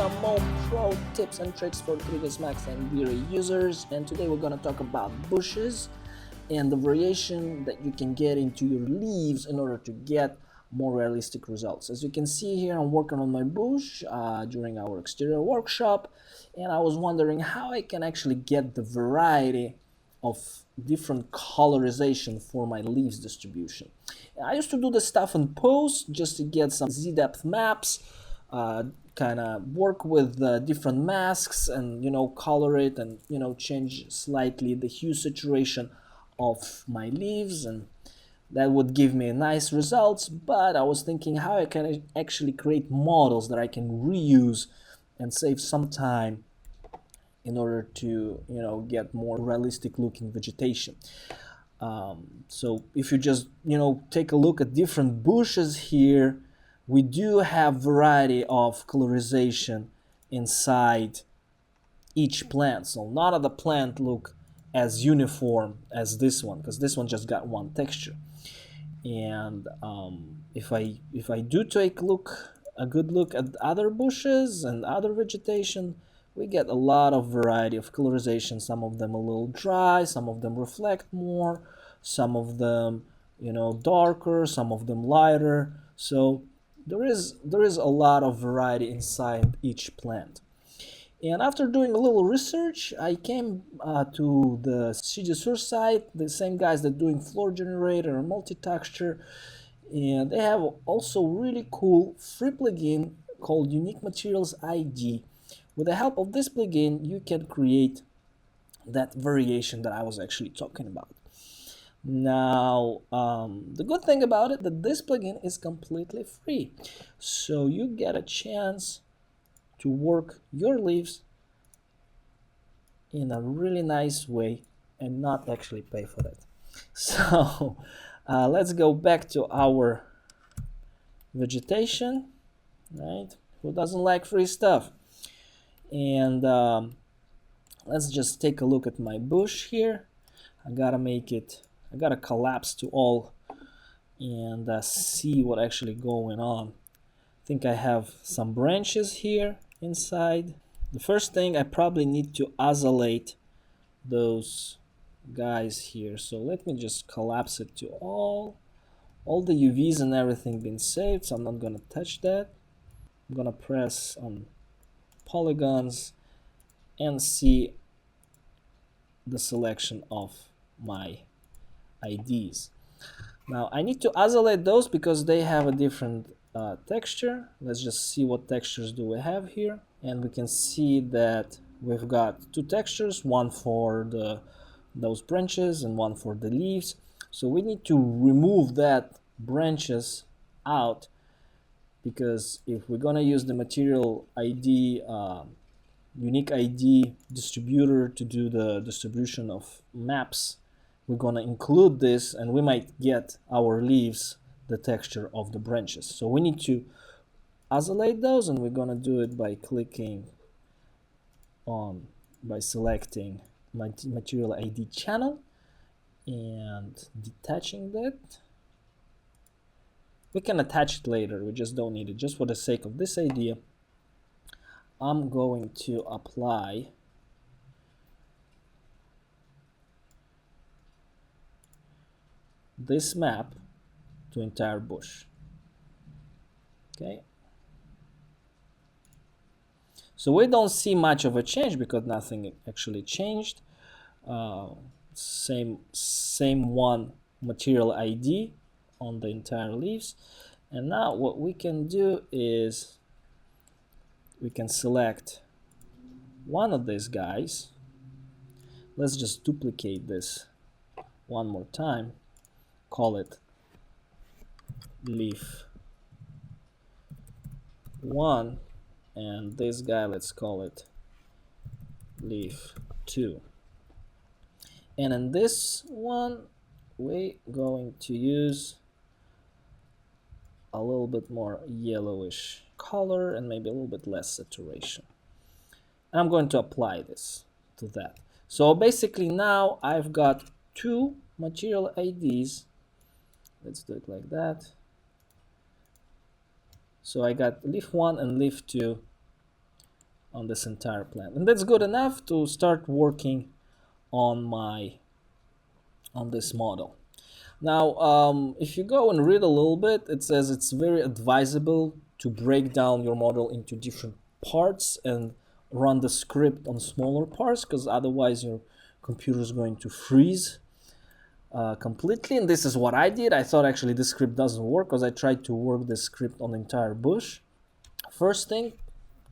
some more pro tips and tricks for 3ds Max and V-Ray users, and today we're going to talk about bushes and the variation that you can get into your leaves in order to get more realistic results. As you can see here, I'm working on my bush during our exterior workshop, and I was wondering how I can actually get the variety of different colorization for my leaves distribution. I used to do this stuff in post just to get some z-depth maps, kind of work with different masks and color it and change slightly the hue saturation of my leaves, and that would give me nice results. But I was thinking how I can actually create models that I can reuse and save some time in order to get more realistic looking vegetation. So if you just take a look at different bushes here, we do have variety of colorization inside each plant. So none of the plant look as uniform as this one, because this one just got one texture. And if I do take a good look at other bushes and other vegetation, we get a lot of variety of colorization. Some of them a little dry, some of them reflect more, some of them darker, some of them lighter. So there is a lot of variety inside each plant. And after doing a little research, I came to the CG Source site, the same guys that doing floor generator and multi-texture, and they have also really cool free plugin called Unique Materials ID. With the help of this plugin, you can create that variation that I was actually talking about. Now, the good thing about it that this plugin is completely free, so you get a chance to work your leaves in a really nice way and not actually pay for it. So let's go back to our vegetation, right? Who doesn't like free stuff? And let's just take a look at my bush here. I gotta collapse to all and see what actually going on. I think I have some branches here inside. The first thing, I probably need to isolate those guys here. So let me just collapse it to all the UVs and everything been saved, so I'm not gonna touch that. I'm gonna press on polygons and see the selection of my IDs. Now I need to isolate those because they have a different texture. Let's just see what textures do we have here, and we can see that we've got two textures, one for those branches and one for the leaves. So we need to remove that branches out, because if we're gonna use the material ID unique ID distributor to do the distribution of maps, we're gonna include this, and we might get our leaves the texture of the branches. So we need to isolate those, and we're gonna do it by selecting material ID channel and detaching that. We can attach it later, we just don't need it. Just for the sake of this idea, I'm going to apply this map to entire bush. Okay, so we don't see much of a change because nothing actually changed. Same one material ID on the entire leaves. And now what we can do is we can select one of these guys. Let's just duplicate this one more time, call it leaf 1, and this guy, let's call it leaf 2. And in this one, we're going to use a little bit more yellowish color and maybe a little bit less saturation. And I'm going to apply this to that. So basically now I've got two material IDs. Let's do it like that. So I got leaf 1 and leaf 2 on this entire plant. And that's good enough to start working on this model. Now, if you go and read a little bit, it says it's very advisable to break down your model into different parts and run the script on smaller parts, because otherwise your computer is going to freeze completely. And this is what I did. I thought actually this script doesn't work because I tried to work this script on the entire bush. First thing,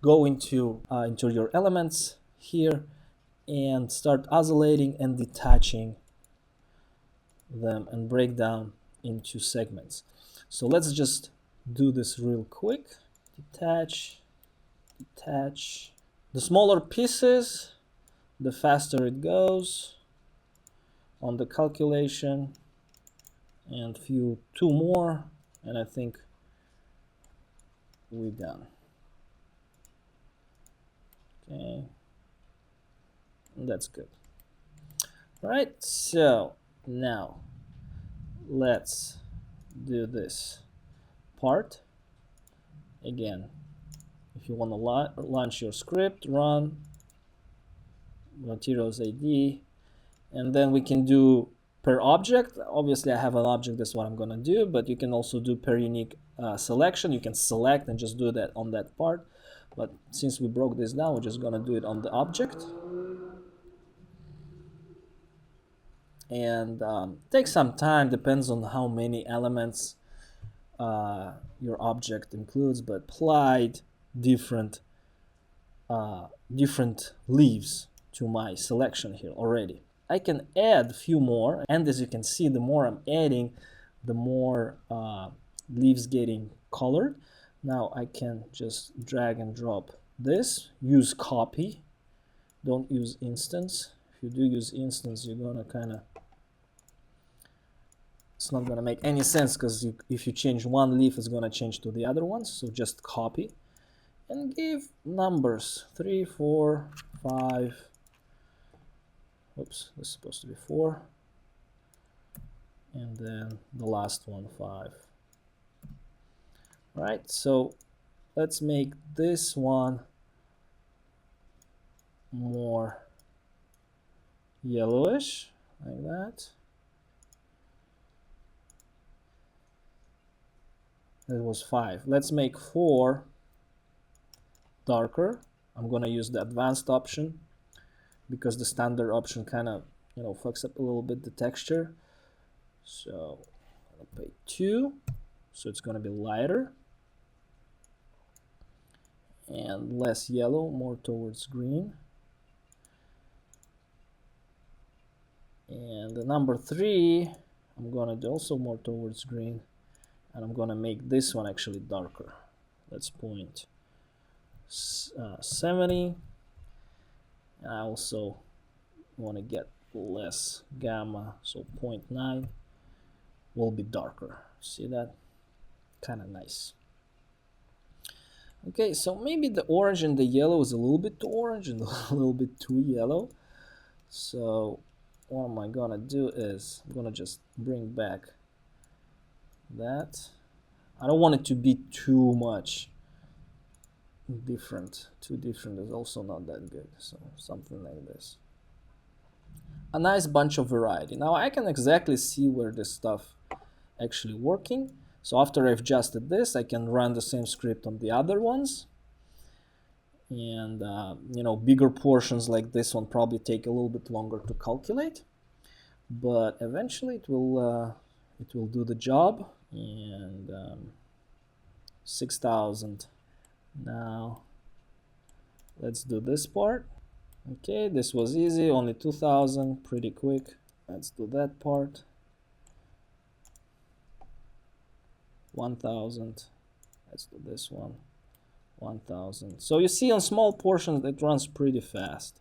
go into your elements here and start isolating and detaching them and break down into segments. So let's just do this real quick. Detach. The smaller pieces, the faster it goes on the calculation. And two more, and I think we're done. Okay, and that's good. All right, so now let's do this part again. If you want to launch your script, run materials AD, and then we can do per object. Obviously I have an object, that's what I'm going to do, but you can also do per unique selection. You can select and just do that on that part, but since we broke this down, we're just going to do it on the object. And take some time, depends on how many elements your object includes, but applied different leaves to my selection here already. I can add a few more, and as you can see, the more I'm adding, the more leaves getting colored. Now I can just drag and drop this, use copy, don't use instance. If you do use instance, you're gonna it's not gonna make any sense, because if you change one leaf, it's gonna change to the other ones. So just copy and give numbers 3, 4, 5. Oops, this is supposed to be 4, and then the last one 5. Right, so let's make this one more yellowish, like that. That was 5. Let's make 4 darker. I'm gonna use the advanced option, because the standard option kind of, fucks up a little bit the texture. So I'll pay 2, so it's gonna be lighter and less yellow, more towards green. And the number 3, I'm gonna do also more towards green, and I'm gonna make this one actually darker. Let's point 70. And I also want to get less gamma, so 0.9 will be darker. See that? Kind of nice. Okay, so maybe the orange and the yellow is a little bit too orange and a little bit too yellow. So what am I gonna do is I'm gonna just bring back that. I don't want it to be too much different. Too different is also not that good, so something like this. A nice bunch of variety. Now I can exactly see where this stuff actually working. So after I've adjusted this, I can run the same script on the other ones. And bigger portions like this one probably take a little bit longer to calculate, but eventually it will do the job. And 6,000. Now let's do this part. Okay, this was easy, only 2,000, pretty quick. Let's do that part. 1,000. Let's do this one. 1,000. So you see on small portions it runs pretty fast.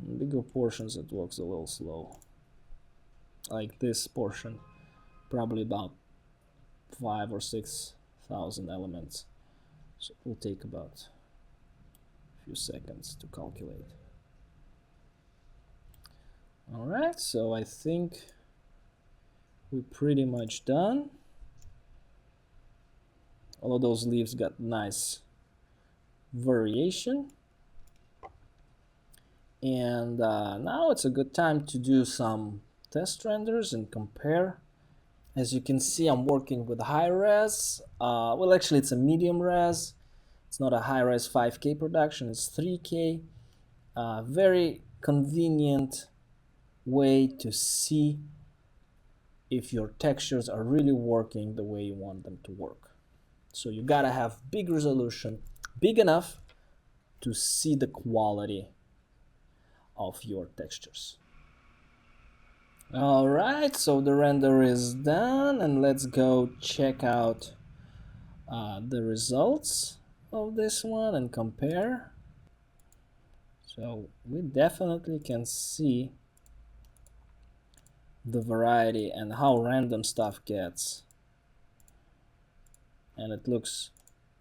In bigger portions it works a little slow. Like this portion, probably about 5,000 or 6,000 elements. So it will take about a few seconds to calculate. Alright, so I think we're pretty much done. All of those leaves got nice variation. And now it's a good time to do some test renders and compare. As you can see, I'm working with high res. Well, actually, it's a medium res. It's not a high res 5K production, it's 3K. Very convenient way to see if your textures are really working the way you want them to work. So you gotta have big resolution, big enough to see the quality of your textures. All right, so the render is done, and let's go check out the results of this one and compare. So we definitely can see the variety and how random stuff gets, and it looks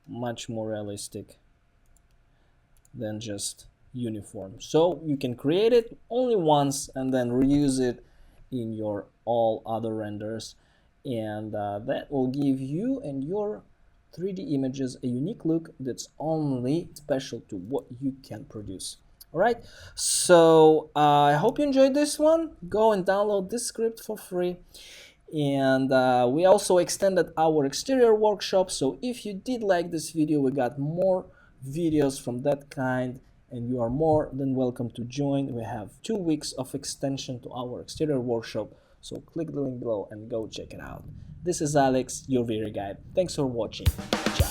much more realistic than just uniform. So you can create it only once and then reuse it in your all other renders, and that will give you and your 3D images a unique look that's only special to what you can produce. All right, so I hope you enjoyed this one. Go and download this script for free. And we also extended our exterior workshop, so if you did like this video, we got more videos from that kind, and you are more than welcome to join. We have 2 weeks of extension to our exterior workshop, so click the link below and go check it out. This is Alex, your video guide. Thanks for watching. Ciao.